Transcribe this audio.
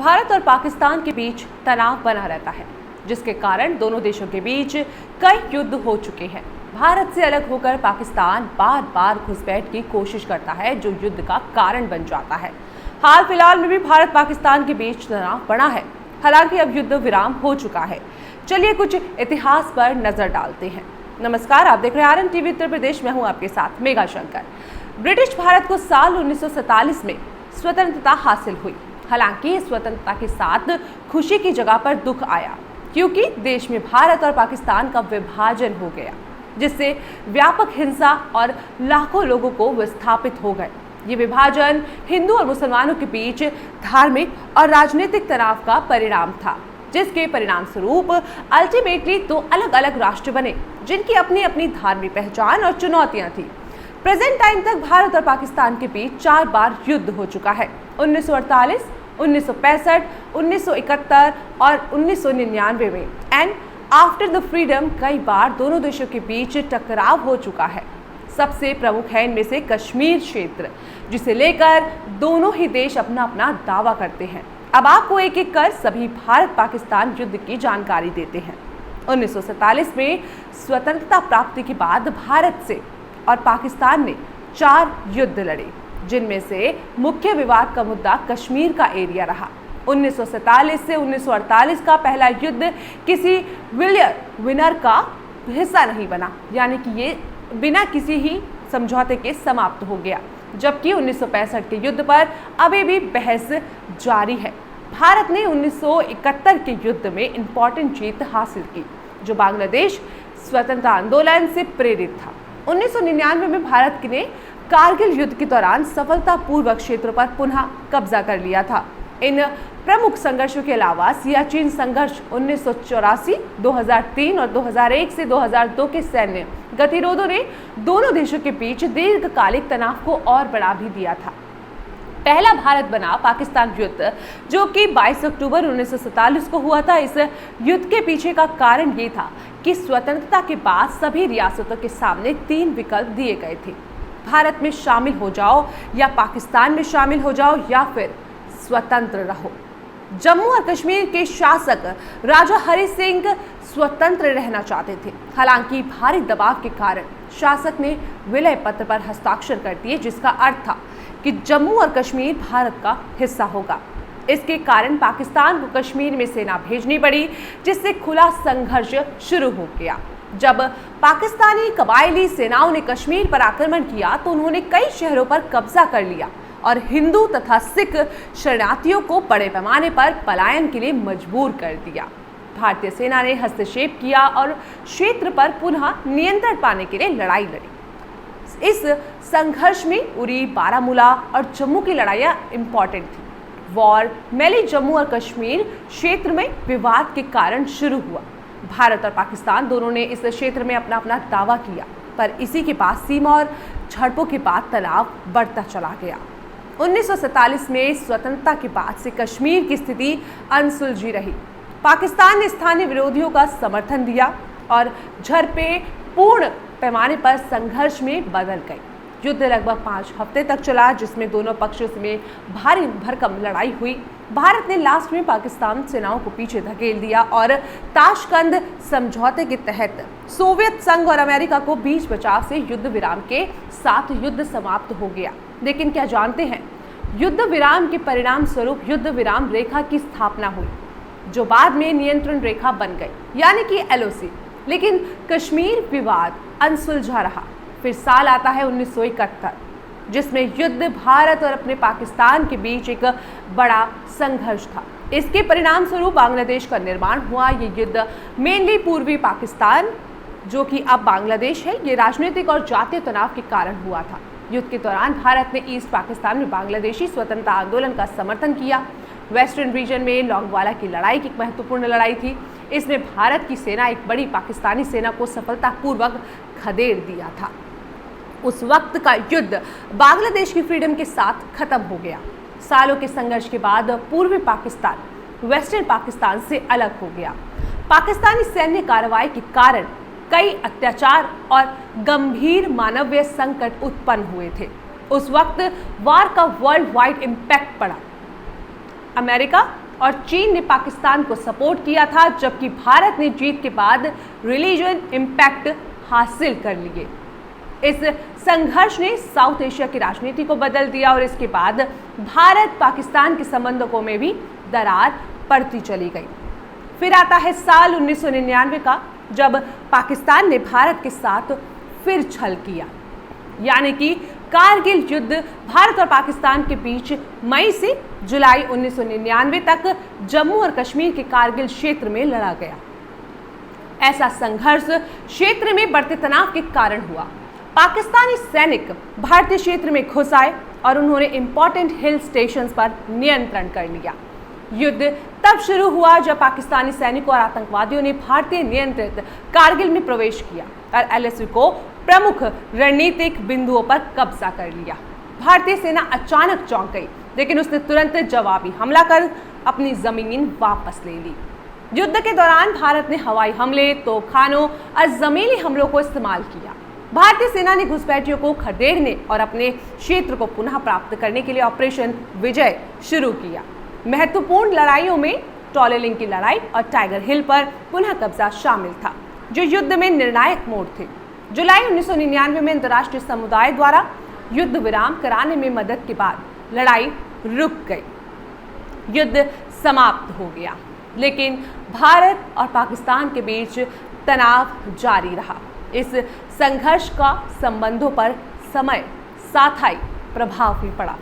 भारत और पाकिस्तान के बीच तनाव बना रहता है, जिसके कारण दोनों देशों के बीच कई युद्ध हो चुके हैं। भारत से अलग होकर पाकिस्तान बार बार घुसपैठ की कोशिश करता है, जो युद्ध का कारण बन जाता है। हाल फिलहाल में भी भारत पाकिस्तान के बीच तनाव बढ़ा है, हालांकि अब युद्ध विराम हो चुका है। चलिए कुछ इतिहास पर नजर डालते हैं। नमस्कार, आप देख रहे हैं आरएन टीवी उत्तर प्रदेश। मैं हूं आपके साथ मेघा शंकर। ब्रिटिश भारत को साल 1947 में स्वतंत्रता हासिल हुई। हालांकि स्वतंत्रता के साथ खुशी की जगह पर दुख आया, क्योंकि देश में भारत और पाकिस्तान का विभाजन हो गया, जिससे व्यापक हिंसा और लाखों लोगों को विस्थापित हो गए। ये विभाजन हिंदू और मुसलमानों के बीच धार्मिक और राजनीतिक तनाव का परिणाम था, जिसके परिणाम स्वरूप अल्टीमेटली दो अलग अलग राष्ट्र बने, जिनकी अपनी अपनी धार्मिक पहचान और चुनौतियां थी। प्रेजेंट टाइम तक भारत और पाकिस्तान के बीच 4 बार युद्ध हो चुका है। 1948, 1965, 1971 और 1999 में। एंड आफ्टर द फ्रीडम कई बार दोनों देशों के बीच टकराव हो चुका है। सबसे प्रमुख है इनमें से कश्मीर क्षेत्र, जिसे लेकर दोनों ही देश अपना अपना दावा करते हैं। अब आपको एक एक कर सभी भारत पाकिस्तान युद्ध की जानकारी देते हैं। 1947 में स्वतंत्रता प्राप्ति के बाद भारत से और पाकिस्तान ने 4 युद्ध लड़े, जिनमें से मुख्य विवाद का मुद्दा कश्मीर का एरिया रहा। 1947 से 1948 का पहला युद्ध किसी विनर का हिस्सा नहीं बना, यानी कि ये बिना किसी ही समझौते के समाप्त हो गया। जबकि 1965 के युद्ध पर अभी भी बहस जारी है। भारत ने 1971 के युद्ध में इंपॉर्टेंट जीत हासिल की, जो बांग्लादेश स्वतंत्रता आंदोलन से प्रेरित था। 1999 में भारत ने कारगिल युद्ध के दौरान सफलतापूर्वक क्षेत्रों पर पुनः कब्जा कर लिया था। इन प्रमुख संघर्षों के अलावा सियाचिन संघर्ष 1984, 2003 और 2001 से 2002 के सैन्य गतिरोधों ने दोनों देशों के बीच दीर्घकालिक तनाव को और बढ़ा भी दिया था। पहला भारत बना पाकिस्तान युद्ध, जो कि 22 अक्टूबर 1947 को हुआ था। इस युद्ध के पीछे का कारण ये था कि स्वतंत्रता के बाद सभी रियासतों के सामने 3 विकल्प दिए गए थे: भारत में शामिल हो जाओ, या पाकिस्तान में शामिल हो जाओ, या फिर स्वतंत्र रहो। जम्मू और कश्मीर के शासक राजा हरि सिंह स्वतंत्र रहना चाहते थे। हालांकि भारी दबाव के कारण शासक ने विलय पत्र पर हस्ताक्षर कर दिए, जिसका अर्थ था कि जम्मू और कश्मीर भारत का हिस्सा होगा। इसके कारण पाकिस्तान को कश्मीर में सेना भेजनी पड़ी, जिससे खुला संघर्ष शुरू हो गया। जब पाकिस्तानी कबायली सेनाओं ने कश्मीर पर आक्रमण किया, तो उन्होंने कई शहरों पर कब्जा कर लिया और हिंदू तथा सिख शरणार्थियों को बड़े पैमाने पर पलायन के लिए मजबूर कर दिया। भारतीय सेना ने हस्तक्षेप किया और क्षेत्र पर पुनः नियंत्रण पाने के लिए लड़ाई लड़ी। इस संघर्ष में उरी, बारामूला और जम्मू की लड़ाइयाँ इंपॉर्टेंट थी। वॉर मैली जम्मू और कश्मीर क्षेत्र में विवाद के कारण शुरू हुआ। भारत और पाकिस्तान दोनों ने इस क्षेत्र में अपना अपना दावा किया, पर इसी के बाद सीमा और झड़पों के बाद तनाव बढ़ता चला गया। 1947 में स्वतंत्रता के बाद से कश्मीर की स्थिति अनसुलझी रही। पाकिस्तान ने स्थानीय विरोधियों का समर्थन दिया और झड़पें पूर्ण पैमाने पर संघर्ष में बदल गई। युद्ध लगभग 5 हफ्ते तक चला, जिसमें दोनों पक्षों में भारी भरकम लड़ाई हुई। भारत ने लास्ट में पाकिस्तान सेनाओं को पीछे धकेल दिया और ताशकंद समझौते के तहत सोवियत संघ और अमेरिका को बीच बचाव से युद्ध विराम के साथ युद्ध समाप्त हो गया। लेकिन क्या जानते हैं, युद्ध विराम के परिणाम स्वरूप युद्ध विराम रेखा की स्थापना हुई, जो बाद में नियंत्रण रेखा बन गई, यानी कि LOC। लेकिन कश्मीर विवाद अनसुलझा रहा। फिर साल आता है 1971, जिसमें युद्ध भारत और अपने पाकिस्तान के बीच एक बड़ा संघर्ष था। इसके परिणाम स्वरूप बांग्लादेश का निर्माण हुआ। ये युद्ध मेनली पूर्वी पाकिस्तान, जो कि अब बांग्लादेश है, ये राजनीतिक और जातीय तनाव के कारण हुआ था। युद्ध के दौरान भारत ने ईस्ट पाकिस्तान में बांग्लादेशी स्वतंत्रता आंदोलन का समर्थन किया। वेस्टर्न रीजन में लोंगवाला की लड़ाई की महत्वपूर्ण लड़ाई थी। इसमें भारत की सेना एक बड़ी पाकिस्तानी सेना को सफलतापूर्वक खदेड़ दिया था। उस वक्त का युद्ध बांग्लादेश की फ्रीडम के साथ खत्म हो गया। सालों के संघर्ष के बाद पूर्वी पाकिस्तान वेस्टर्न पाकिस्तान से अलग हो गया। पाकिस्तानी सैन्य कार्रवाई के कारण कई अत्याचार और गंभीर मानवीय संकट उत्पन्न हुए थे। उस वक्त वार का वर्ल्ड वाइड इम्पैक्ट पड़ा। अमेरिका और चीन ने पाकिस्तान को सपोर्ट किया था, जबकि भारत ने जीत के बाद रिलीजन इंपैक्ट हासिल कर लिए। इस संघर्ष ने साउथ एशिया की राजनीति को बदल दिया और इसके बाद भारत पाकिस्तान के संबंधों में भी दरार पड़ती चली गई। फिर आता है साल 1999 का, जब पाकिस्तान ने भारत के साथ फिर छल किया, यानी कि कारगिल युद्ध भारत और पाकिस्तान के बीच मई से जुलाई 1999 तक जम्मू और कश्मीर के कारगिल क्षेत्र में लड़ा गया। ऐसा संघर्ष क्षेत्र में बढ़ते तनाव के कारण हुआ। पाकिस्तानी सैनिक भारतीय क्षेत्र में घुस आए और उन्होंने इंपॉर्टेंट हिल स्टेशंस पर नियंत्रण कर लिया। युद्ध तब शुरू हुआ जब पाकिस्तानी सैनिकों और आतंकवादियों ने भारतीय नियंत्रित कारगिल में प्रवेश किया और एलएसी को प्रमुख रणनीतिक बिंदुओं पर कब्जा कर लिया। भारतीय सेना अचानक चौंक गई, लेकिन उसने तुरंत जवाबी हमला कर अपनी जमीन वापस ले ली। युद्ध के दौरान भारत ने हवाई हमले, तोपखानों और जमीनी हमलों को इस्तेमाल किया। भारतीय सेना ने घुसपैठियों को खदेड़ने और अपने क्षेत्र को पुनः प्राप्त करने के लिए ऑपरेशन विजय शुरू किया। महत्वपूर्ण लड़ाइयों में टॉलेलिंग की लड़ाई और टाइगर हिल पर पुनः कब्जा शामिल था, जो युद्ध में निर्णायक मोड़ थे। जुलाई 1999 में अंतर्राष्ट्रीय समुदाय द्वारा युद्ध विराम कराने में मदद के बाद लड़ाई रुक गई, युद्ध समाप्त हो गया, लेकिन भारत और पाकिस्तान के बीच तनाव जारी रहा। इस संघर्ष का संबंधों पर समय साथ ही प्रभाव भी पड़ा।